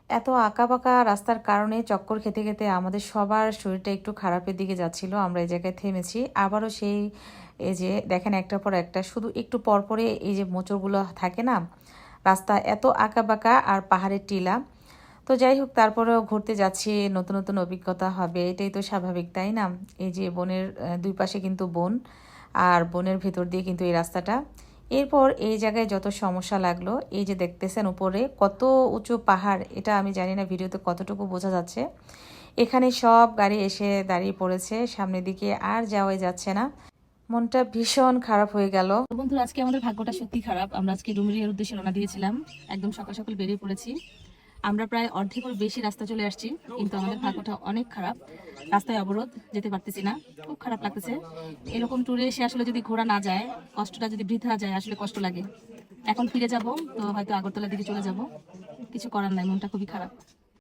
এত আঁকাবাঁকা রাস্তার কারণে চক্কর খেতে খেতে আমাদের সবার শরীরটা একটু খারাপের দিকে যাচ্ছিল। আমরা এই জায়গায় থেমেছি, আবারও সেই এই যে দেখেন একটার পর একটা শুধু একটু পরপরে এই যে মোচড়গুলো থাকে না, রাস্তা এত আঁকাবাঁকা আর পাহাড়ের টিলা। তো যাই হোক, তারপরেও ঘুরতে যাচ্ছি, নতুন নতুন অভিজ্ঞতা হবে, এটাই তো স্বাভাবিক, তাই না? এই যে বনের দুই পাশে কিন্তু বন, আর বনের ভেতর দিয়ে কিন্তু এই রাস্তাটা। এরপর এই জায়গায় যত সমস্যা লাগলো, এই যে দেখতেছেন উপরে কত উঁচু পাহাড়, এটা আমি জানি না ভিডিওতে কতটুকু বোঝা যাচ্ছে। এখানে সব গাড়ি এসে দাঁড়িয়ে পড়েছে, সামনের দিকে আর যাওয়াই যাচ্ছে না। মনটা ভীষণ খারাপ হয়ে গেল। বন্ধুরা, আজকে আমাদের ভাগ্যটা সত্যি খারাপ। আমরা আজকে ডুমুরিয়ার উদ্দেশ্যে রওনা দিয়েছিলাম, একদম সকাল সকাল বেরিয়ে পড়েছি। আমরা প্রায় অর্ধেকের বেশি রাস্তা চলে আসছি, কিন্তু আমাদের ভাগ্যটা অনেক খারাপ। রাস্তায় অবরোধ, যেতে পারতেছি না, খুব খারাপ লাগতেছে। এরকম ট্যুরে এসে আসলে যদি ঘোরা না যায়, কষ্টটা যদি বৃথা যায়, আসলে কষ্ট লাগে। এখন ফিরে যাব তো হয়তো আগরতলার দিকে চলে যাব, কিছু করার নাই, মনটা খুবই খারাপ।